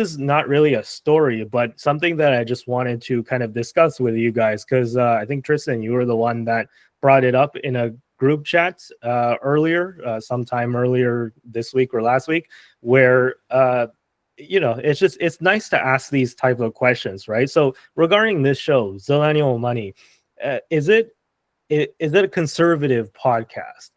is not really a story, but something that I just wanted to kind of discuss with you guys because I think Tristan, you were the one that brought it up in a group chat earlier, sometime earlier this week or last week, where it's nice to ask these type of questions, right? So regarding this show, Zillennial Money, is it a conservative podcast,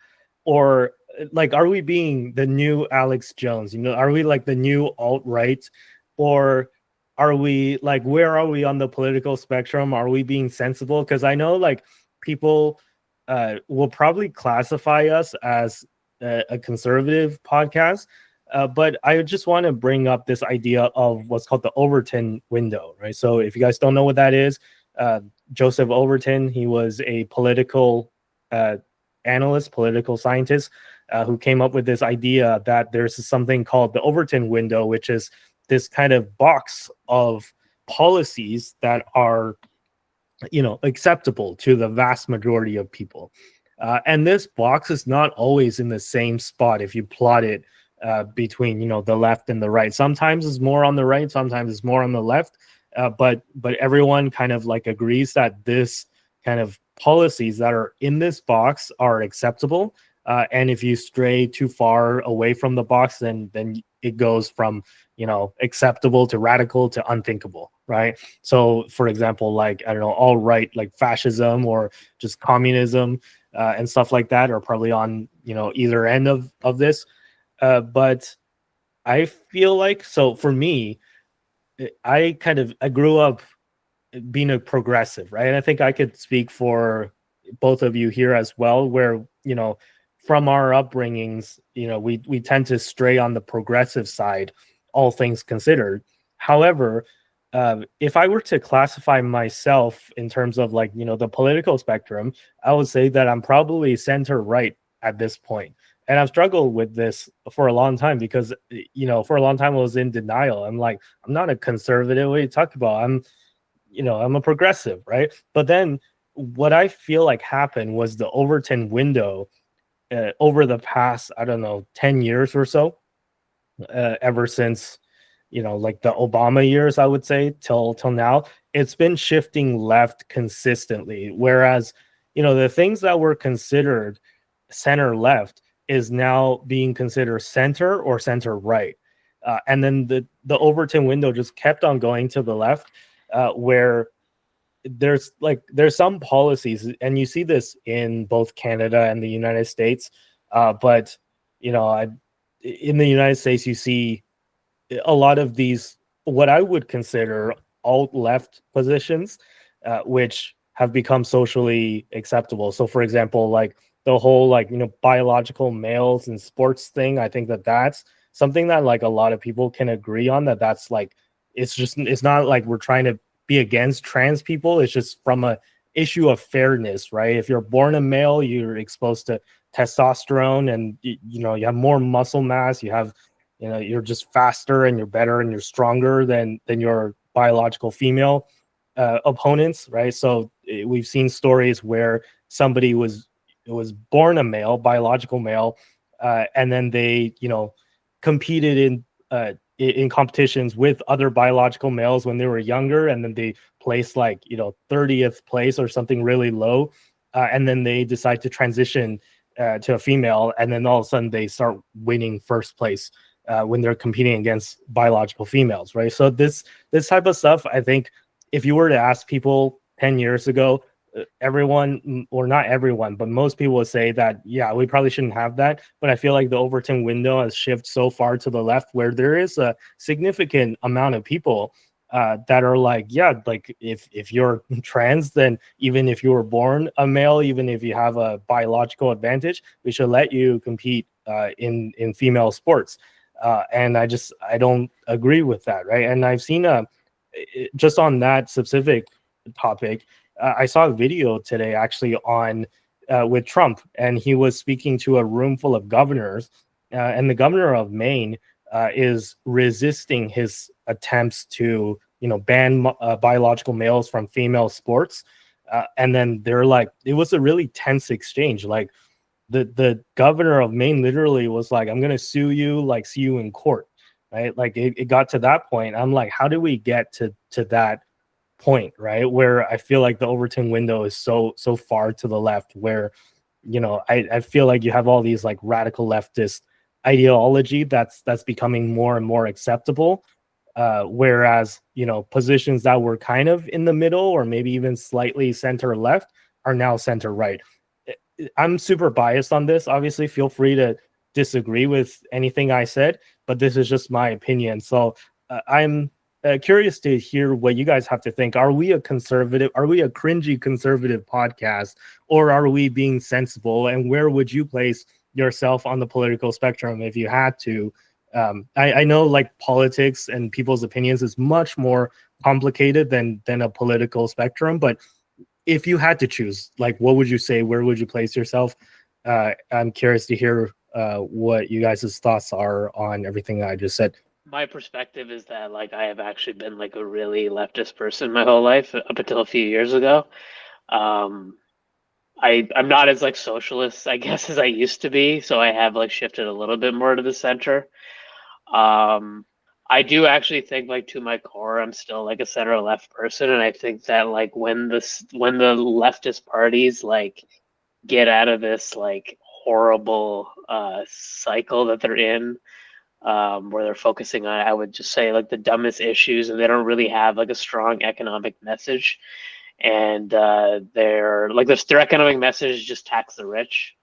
or like are we being the new Alex Jones? Are we like the new alt-right, or are we like, where are we on the political spectrum? Are we being sensible? Because I know like people will probably classify us as a conservative podcast. But I just want to bring up this idea of what's called the Overton window, right? So if you guys don't know what that is, uh, Joseph Overton, he was a political uh, analyst, political scientist, who came up with this idea that there's something called the Overton window, which is this kind of box of policies that are, acceptable to the vast majority of people. And this box is not always in the same spot if you plot it between the left and the right. Sometimes it's more on the right, sometimes it's more on the left. But everyone kind of like agrees that this kind of policies that are in this box are acceptable. And if you stray too far away from the box, then it goes from acceptable to radical to unthinkable, right? So, for example, like I don't know, all right, like fascism or just communism and stuff like that are probably on either end of this. But I feel like, so for me, I grew up being a progressive, right? And I think I could speak for both of you here as well, where from our upbringings, we tend to stray on the progressive side, all things considered. However, if I were to classify myself in terms of like the political spectrum, I would say that I'm probably center right at this point. And I've struggled with this for a long time because for a long time I was in denial. I'm like, I'm not a conservative. What are you talking about? I'm a progressive, right? But then what I feel like happened was the Overton window over the past, I don't know, 10 years or so, ever since like the Obama years, I would say, till now, it's been shifting left consistently. Whereas the things that were considered center left is now being considered center or center right. And then the Overton window just kept on going to the left, where there's some policies, and you see this in both Canada and the United States. But in the United States, you see a lot of these what I would consider alt left positions, which have become socially acceptable. So, for example, like the whole like biological males and sports thing, I think that's something that like a lot of people can agree on, that's like it's not like we're trying to be against trans people. It's just from a issue of fairness, right? If you're born a male, you're exposed to testosterone, and you have more muscle mass, you're just faster and you're better and you're stronger than your biological female opponents, right? So we've seen stories where somebody was born a male, biological male, and then they competed in competitions with other biological males when they were younger, and then they placed like 30th place or something really low, and then they decide to transition to a female, and then all of a sudden they start winning first place when they're competing against biological females, right? So this type of stuff, I think, if you were to ask people 10 years ago, everyone, or not everyone, but most people would say that, yeah, we probably shouldn't have that. But I feel like the Overton window has shifted so far to the left where there is a significant amount of people that are like, yeah, like if you're trans, then even if you were born a male, even if you have a biological advantage, we should let you compete in female sports. And I don't agree with that, right? And I've seen just on that specific topic, I saw a video today actually on with Trump, and he was speaking to a room full of governors, and the governor of Maine is resisting his attempts to ban biological males from female sports, and then they're like, it was a really tense exchange. Like the governor of Maine literally was like, "I'm gonna sue you, like see you in court." right? Like it got to that point. I'm like, how do we get to that point, right? Where I feel like the Overton window is so far to the left, where I feel like you have all these like radical leftist ideology that's becoming more and more acceptable. Whereas, positions that were kind of in the middle or maybe even slightly center left are now center right. I'm super biased on this. Obviously, feel free to disagree with anything I said, but this is just my opinion. So I'm curious to hear what you guys have to think. Are we a conservative? Are we a cringy conservative podcast, or are we being sensible? And where would you place yourself on the political spectrum if you had to? I know like politics and people's opinions is much more complicated than a political spectrum, but if you had to choose, like, what would you say? Where would you place yourself? I'm curious to hear what you guys' thoughts are on everything I just said. My perspective is that like I have actually been like a really leftist person my whole life up until a few years ago. Um, I'm not as like socialist, I guess, as I used to be, so I have like shifted a little bit more to the center. Um, I do actually think like to my core, I'm still like a center left person, and I think that like when the leftist parties like get out of this like horrible cycle that they're in, where they're focusing on, I would just say, like the dumbest issues, and they don't really have like a strong economic message. And they're like their economic message is just tax the rich,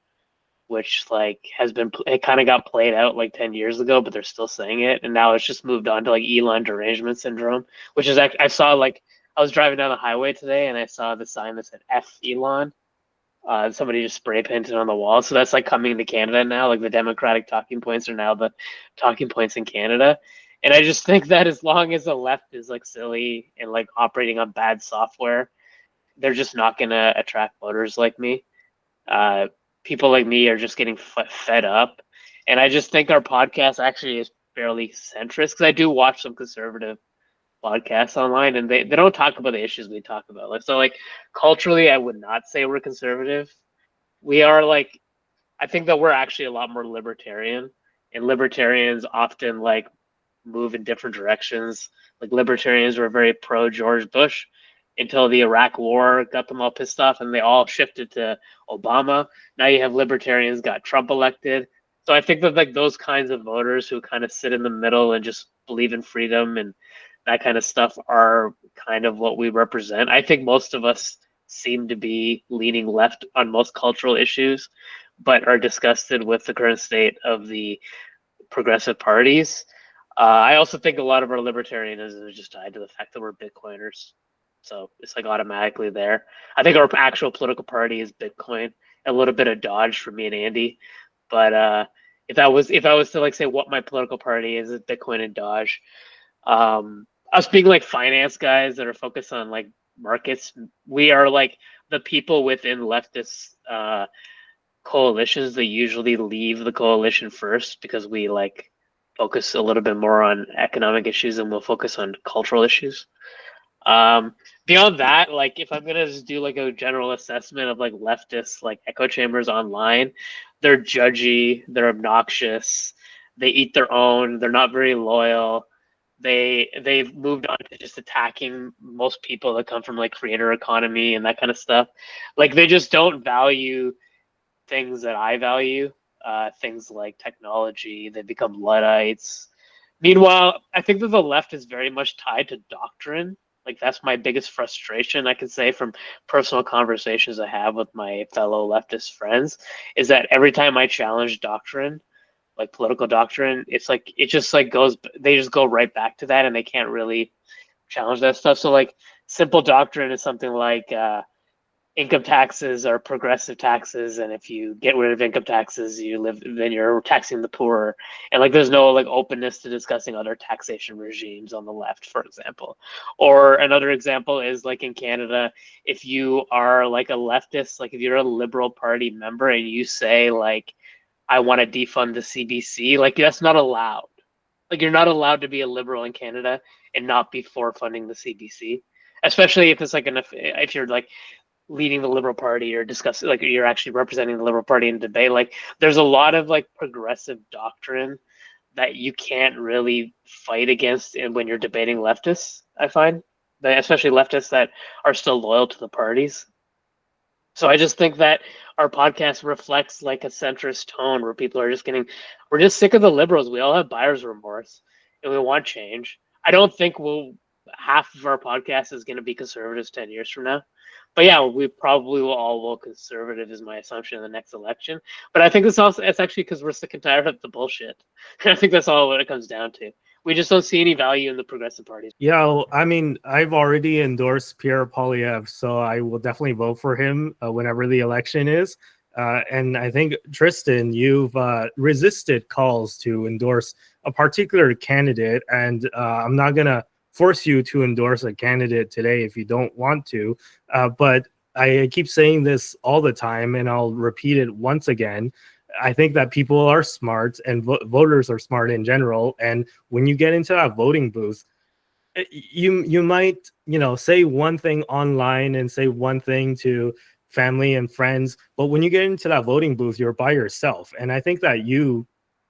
which like has been it kind of got played out like 10 years ago, but they're still saying it, and now it's just moved on to like Elon derangement syndrome, which is I saw like I was driving down the highway today and I saw the sign that said F Elon. Somebody just spray painted on the wall. So that's like coming to Canada now. Like the Democratic talking points are now the talking points in Canada. And I just think that as long as the left is like silly and like operating on bad software, they're just not going to attract voters like me. Uh, People like me are just getting fed up. And I just think our podcast actually is fairly centrist because I do watch some conservative podcasts online and they don't talk about the issues we talk about. Like so like culturally I would not say we're conservative. We are like I think that we're actually a lot more libertarian, and libertarians often like move in different directions. Like libertarians were very pro George Bush until the Iraq War got them all pissed off, and they all shifted to Obama. Now you have libertarians got Trump elected. So I think that like those kinds of voters who kind of sit in the middle and just believe in freedom and that kind of stuff are kind of what we represent. I think most of us seem to be leaning left on most cultural issues, but are disgusted with the current state of the progressive parties. I also think a lot of our libertarianism is just tied to the fact that we're Bitcoiners. So it's like automatically there. I think our actual political party is Bitcoin, a little bit of Dodge for me and Andy. But if I was to like say what my political party is, it's Bitcoin and Dodge. Us being like finance guys that are focused on like markets, we are like the people within leftist coalitions that usually leave the coalition first because we like focus a little bit more on economic issues and we'll focus on cultural issues. Beyond that, like if I'm gonna just do like a general assessment of like leftist like echo chambers online, they're judgy, they're obnoxious, they eat their own, they're not very loyal. They've moved on to just attacking most people that come from like creator economy and that kind of stuff. Like they just don't value things that I value, things like technology. They become Luddites. Meanwhile, I think that the left is very much tied to doctrine. Like that's my biggest frustration, I can say from personal conversations I have with my fellow leftist friends, is that every time I challenge doctrine, like political doctrine, it's like it just like goes they just go right back to that and they can't really challenge that stuff. So like simple doctrine is something like income taxes are progressive taxes, and if you get rid of income taxes then you're taxing the poor, and like there's no like openness to discussing other taxation regimes on the left, for example. Or another example is like in Canada, if you are like a leftist, like if you're a Liberal Party member and you say like I want to defund the CBC, like that's not allowed. Like you're not allowed to be a liberal in Canada and not be for funding the CBC, especially if it's like if you're like leading the Liberal Party or discussing like you're actually representing the Liberal Party in debate. Like there's a lot of like progressive doctrine that you can't really fight against when you're debating leftists. I find that especially leftists that are still loyal to the parties. So I just think that our podcast reflects like a centrist tone where people are just we're just sick of the liberals. We all have buyer's remorse and we want change. I don't think half of our podcast is going to be conservatives 10 years from now. But yeah, we probably will all vote conservative is my assumption in the next election. But I think it's actually because we're sick and tired of the bullshit. I think that's all what it comes down to. We just don't see any value in the progressive parties. Yeah, well, I mean, I've already endorsed Pierre Poilievre, so I will definitely vote for him whenever the election is. And I think, Tristan, you've resisted calls to endorse a particular candidate, and I'm not going to force you to endorse a candidate today if you don't want to. But I keep saying this all the time, and I'll repeat it once again. I think that people are smart and voters are smart in general. And when you get into that voting booth, you might, say one thing online and say one thing to family and friends, but when you get into that voting booth, you're by yourself. And I think that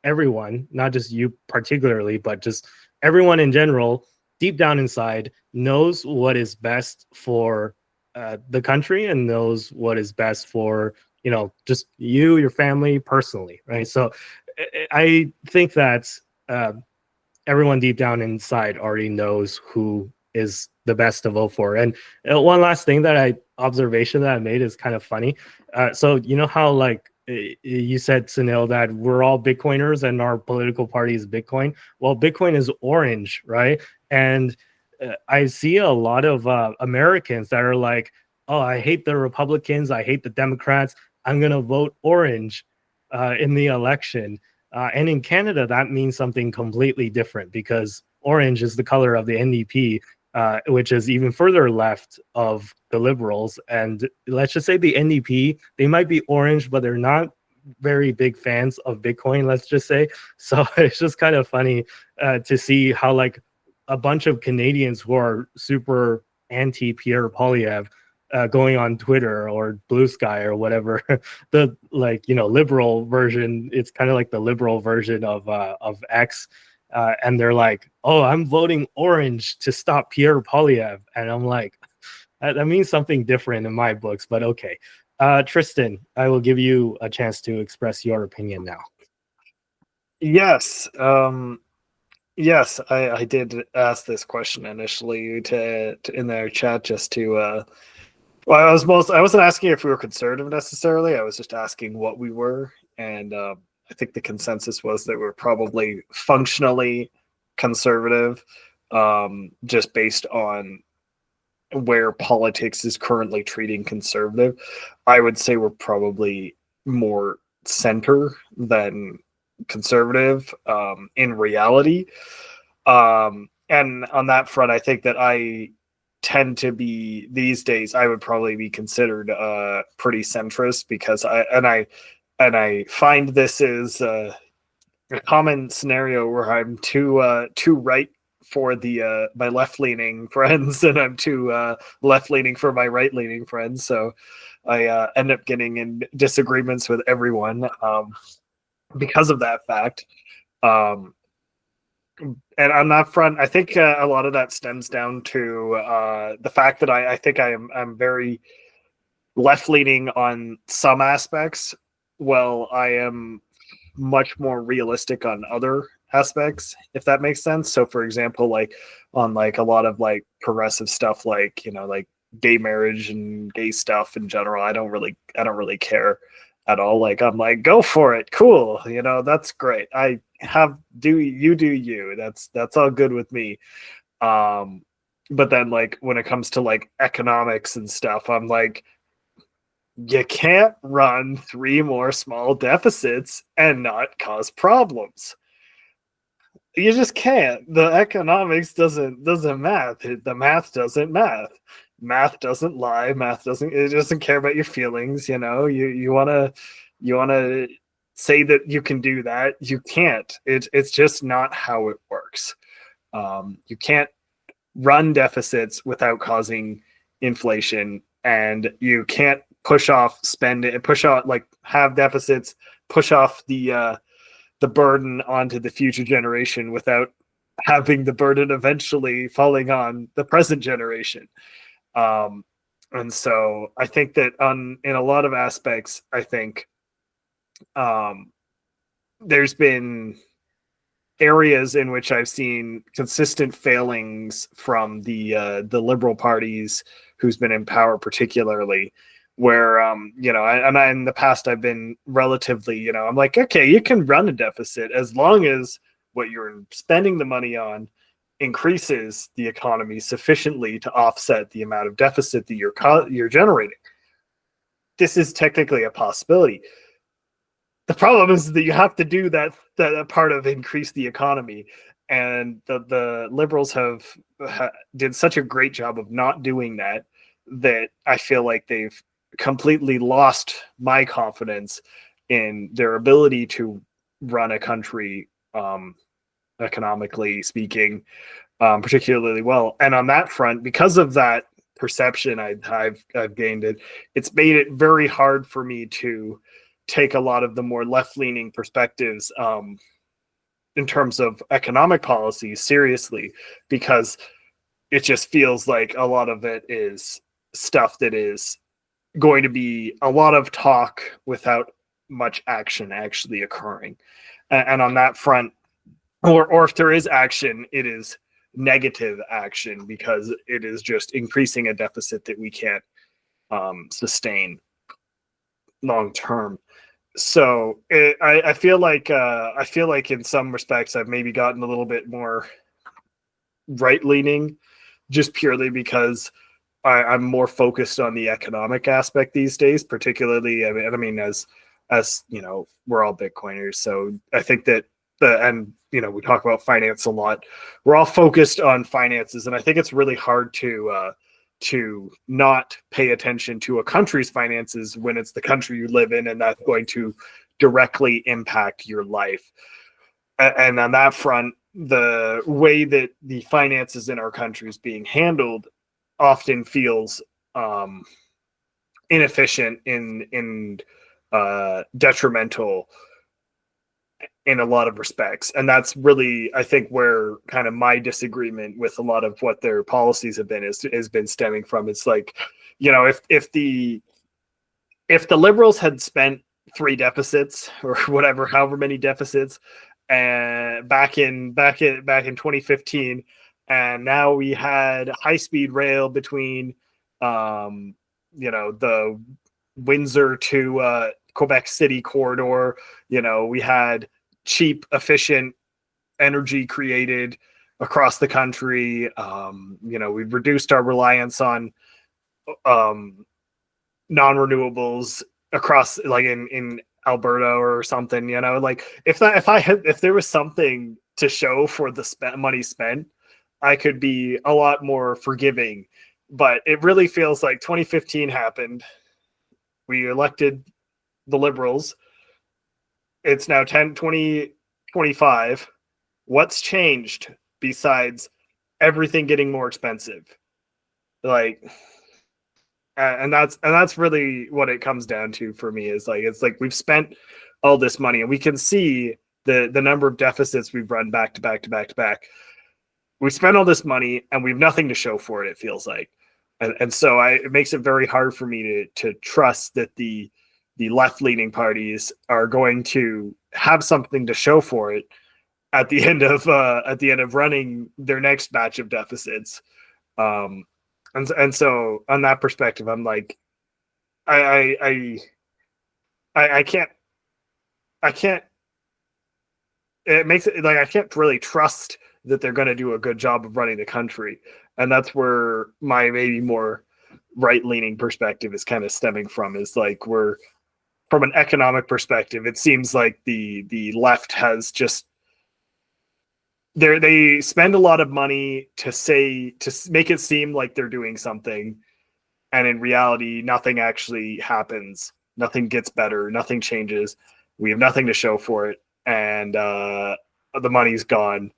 everyone, not just you particularly, but just everyone in general, deep down inside, knows what is best for the country and knows what is best for just you, your family, personally, right? So I think that everyone deep down inside already knows who is the best to vote for. And one last thing observation that I made is kind of funny. So you know how like you said, Sunil, that we're all Bitcoiners and our political party is Bitcoin. Well, Bitcoin is orange, right? And I see a lot of Americans that are like, oh, I hate the Republicans, I hate the Democrats, I'm going to vote orange in the election. And in Canada, that means something completely different because orange is the color of the NDP, which is even further left of the Liberals. And let's just say the NDP, they might be orange, but they're not very big fans of Bitcoin, let's just say. So it's just kind of funny to see how like a bunch of Canadians who are super anti-Pierre Poilievre going on Twitter or Blue Sky or whatever, the liberal version. It's kind of like the liberal version of X, and they're like, "Oh, I'm voting orange to stop Pierre Poilievre," and I'm like, that means something different in my books. But okay, Tristan, I will give you a chance to express your opinion now. Yes. Yes, I did ask this question initially to in their chat just to. Well, I wasn't asking if we were conservative necessarily. I was just asking what we were, and I think the consensus was that we're probably functionally conservative, just based on where politics is currently treating conservative. I would say we're probably more center than conservative in reality. And on that front, I think that I tend to be these days, I would probably be considered pretty centrist because I find this is a common scenario where I'm too right for the my left-leaning friends and I'm too left-leaning for my right-leaning friends. So I end up getting in disagreements with everyone because of that fact. And on that front, I think a lot of that stems down to the fact that I think I'm very left-leaning on some aspects. Well, I am much more realistic on other aspects, if that makes sense. So, for example, like on like a lot of like progressive stuff, like like gay marriage and gay stuff in general, I don't really care at all. Like I'm like, go for it, cool, that's great. Do you. That's all good with me. But then like when it comes to like economics and stuff, I'm like, you can't run 3 more small deficits and not cause problems. You just can't. The economics doesn't math. The math doesn't math. Math doesn't lie. It doesn't care about your feelings. You want to say that you can do that. You can't. It's just not how it works. You can't run deficits without causing inflation, and you can't have deficits, push off the the burden onto the future generation without having the burden eventually falling on the present generation. And so I think that in a lot of aspects, I think there's been areas in which I've seen consistent failings from the liberal parties who's been in power, particularly where in the past I've been relatively, I'm like, okay, you can run a deficit as long as what you're spending the money on increases the economy sufficiently to offset the amount of deficit that you're generating. This is technically a possibility. The problem is that you have to do that part of increase the economy, and the liberals did such a great job of not doing that I feel like they've completely lost my confidence in their ability to run a country, economically speaking, particularly well. And on that front, because of that perception I've gained, it's made it very hard for me to take a lot of the more left-leaning perspectives in terms of economic policy seriously, because it just feels like a lot of it is stuff that is going to be a lot of talk without much action actually occurring. And on that front, or if there is action, it is negative action because it is just increasing a deficit that we can't sustain long term. So I feel like in some respects I've maybe gotten a little bit more right leaning, just purely because I'm more focused on the economic aspect these days. Particularly, I mean, as you know, we're all Bitcoiners, so I think that we talk about finance a lot. We're all focused on finances, and I think it's really hard to not pay attention to a country's finances when it's the country you live in, and that's going to directly impact your life. And on that front, the way that the finances in our country is being handled often feels inefficient and detrimental in a lot of respects. And that's really, I think, where kind of my disagreement with a lot of what their policies have been has been stemming from. It's like, if the liberals had spent 3 deficits or whatever, however many deficits, back in 2015, and now we had high-speed rail between the Windsor to Quebec City corridor. We had cheap, efficient energy created across the country. We've reduced our reliance on non-renewables across, like in Alberta or something. Like if there was something to show for the money spent, I could be a lot more forgiving. But it really feels like 2015 happened. We elected the Liberals. It's now 2025. What's changed besides everything getting more expensive? Like, and that's really what it comes down to for me. It's like we've spent all this money, and we can see the number of deficits we've run back to back to back to back. We spent all this money, and we have nothing to show for it. It feels like, and so it makes it very hard for me to trust that the left-leaning parties are going to have something to show for it at the end of running their next batch of deficits. And so on that perspective, I'm like, I can't. It makes it like I can't really trust that they're going to do a good job of running the country, and that's where my maybe more right-leaning perspective is kind of stemming from. Is like, we're from an economic perspective, it seems like the left has just they spend a lot of money to make it seem like they're doing something, and in reality, nothing actually happens. Nothing gets better. Nothing changes. We have nothing to show for it, and the money's gone.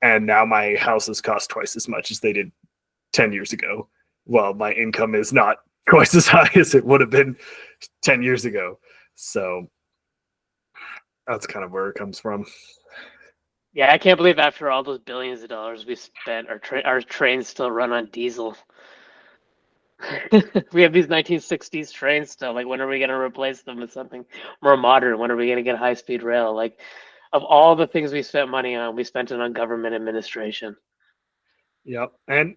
And now my houses cost twice as much as they did 10 years ago. Well, my income is not twice as high as it would have been 10 years ago. So That's kind of where it comes from. Yeah, I can't believe after all those billions of dollars we spent, our trains still run on diesel. We have these 1960s trains still. Like, when are we going to replace them with something more modern? When are we going to get high-speed rail? Like, of all the things we spent money on, we spent it on government administration. Yep. And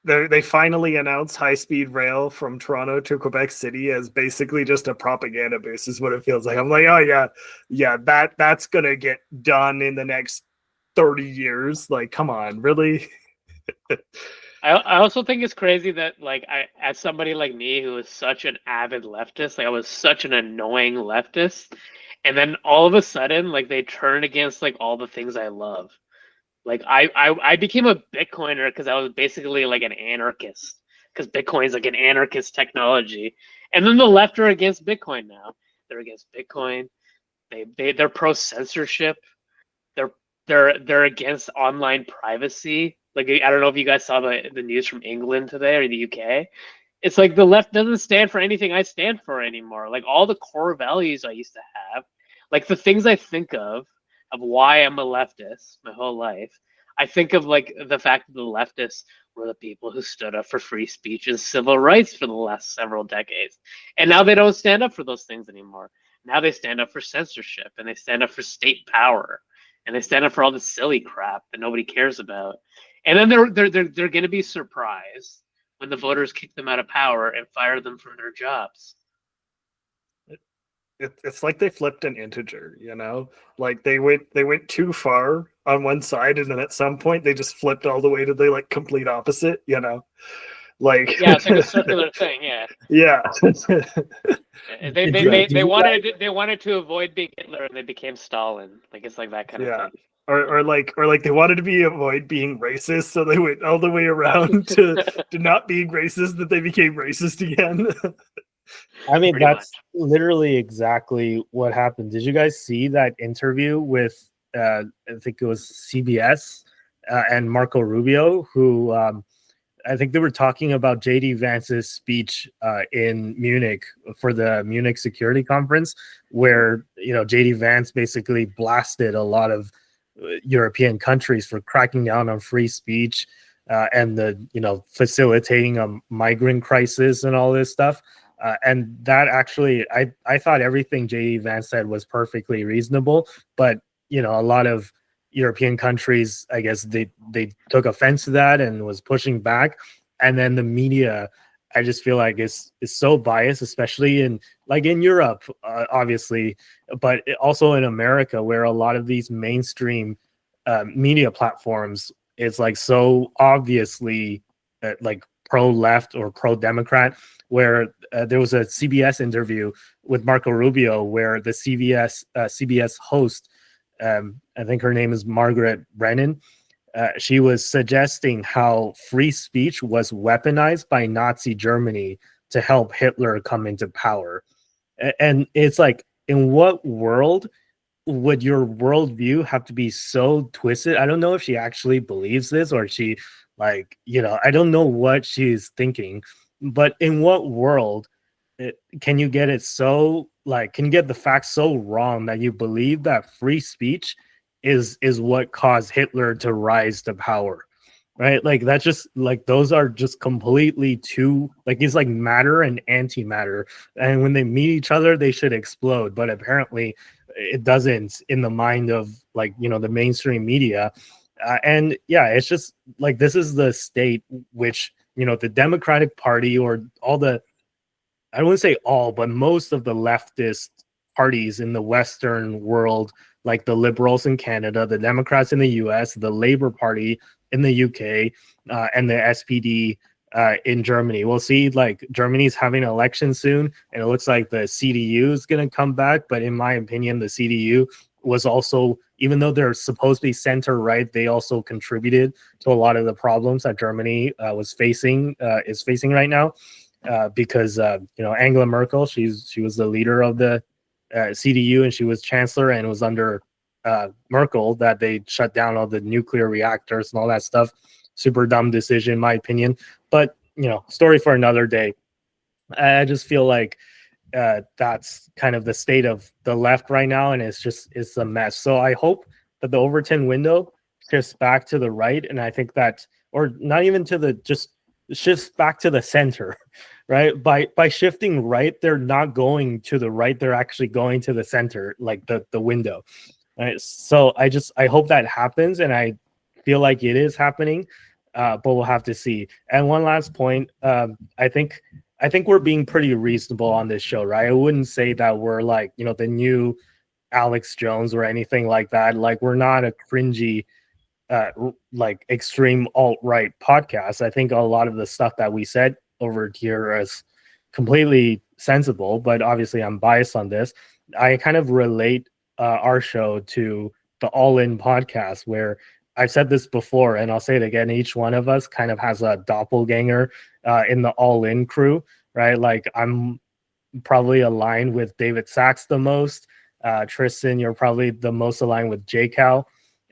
they finally announced high-speed rail from Toronto to Quebec City as basically just a propaganda boost is what it feels like. I'm like, oh yeah, that's gonna get done in the next 30 years. Like, come on, really? I also think it's crazy that, like, as somebody like me who is such an avid leftist, like I was such an annoying leftist, and then all of a sudden, like, they turn against like all the things I love. Like, I became a Bitcoiner because I was basically like an anarchist, because Bitcoin is like an anarchist technology, and then the left are against Bitcoin now. They're against Bitcoin. They're pro censorship. They're they're against online privacy. Like, I don't know if you guys saw the news from England today or the UK. It's like the left doesn't stand for anything I stand for anymore. Like, all the core values I used to have, like the things I think of why I'm a leftist my whole life. I think of like the fact that the leftists were the people who stood up for free speech and civil rights for the last several decades. And now they don't stand up for those things anymore. Now they stand up for censorship, and they stand up for state power, and they stand up for all this silly crap that nobody cares about. And then they're going to be surprised when the voters kick them out of power and fire them from their jobs. It's like they flipped an integer, you know? Like they went too far on one side, and then at some point they just flipped all the way to the like complete opposite, you know? Like, yeah, it's like a circular thing. Yeah. Yeah. They wanted to avoid being Hitler, and they became Stalin. Like, it's like that kind of thing. Or like they wanted to avoid being racist, so they went all the way around to not being racist, that they became racist again. I mean, Pretty that's much. literally exactly what happened. Did you guys see that interview with I think it was CBS and Marco Rubio, who I think they were talking about JD Vance's speech in Munich for the Munich Security Conference, where JD Vance basically blasted a lot of European countries for cracking down on free speech and the facilitating a migrant crisis and all this stuff. And that actually, I thought everything JD Vance said was perfectly reasonable, but a lot of European countries, I guess they took offense to that and was pushing back. And then the media, I just feel like is so biased, especially in Europe, obviously, but also in America, where a lot of these mainstream media platforms is like so obviously like pro-left or pro-Democrat, where there was a CBS interview with Marco Rubio where the CBS host, I think her name is Margaret Brennan, she was suggesting how free speech was weaponized by Nazi Germany to help Hitler come into power. And it's like, in what world would your worldview have to be so twisted? I don't know if she actually believes this, or she I don't know what she's thinking, but in what world can you get it so can you get the facts so wrong that you believe that free speech is what caused Hitler to rise to power, right? Like, that's just those are just completely two, it's like matter and antimatter, and when they meet each other they should explode, but apparently it doesn't in the mind of the mainstream media. And yeah, it's just this is the state which the Democratic Party, or all the, I don't want to say all, but most of the leftist parties in the Western world, like the Liberals in Canada, the Democrats in the US, the Labour Party in the UK, and the SPD in Germany. We'll see, Germany's having an election soon, and it looks like the CDU is going to come back. But in my opinion, the CDU was also, even though they're supposed to be center right, they also contributed to a lot of the problems that Germany is facing right now. Because Angela Merkel, she was the leader of the CDU, and she was chancellor, and it was under Merkel that they shut down all the nuclear reactors and all that stuff. Super dumb decision, in my opinion. But story for another day. I just feel like that's kind of the state of the left right now, and it's a mess. So I hope that the Overton window shifts back to the right, and I think that, or not even to the, just shifts back to the center, right? By shifting right, they're not going to the right, they're actually going to the center, like the window. Right? So I hope that happens, and I feel like it is happening, but we'll have to see. And one last point, I think we're being pretty reasonable on this show, right? I wouldn't say that we're like, you know, the new Alex Jones or anything like that. Like, we're not a cringy, like extreme alt-right podcast. I think a lot of the stuff that we said over here is completely sensible, but obviously I'm biased on this. I kind of relate our show to the All In podcast, where I've said this before and I'll say it again, each one of us kind of has a doppelganger in the All In crew, right? Like, I'm probably aligned with David Sachs the most. Tristan, you're probably the most aligned with JCal.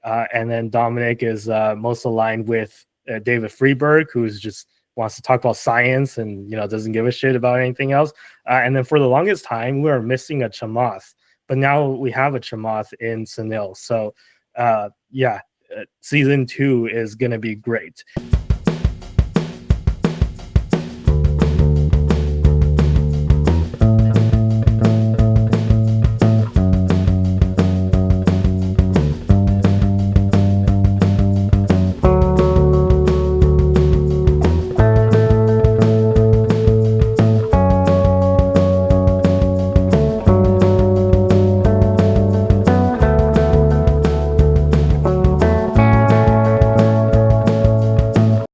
And then Dominic is most aligned with David Freeberg, who's just wants to talk about science and, you know, doesn't give a shit about anything else. And then for the longest time, we were missing a Chamath, but now we have a Chamath in Sunil. So yeah, season 2 is going to be great.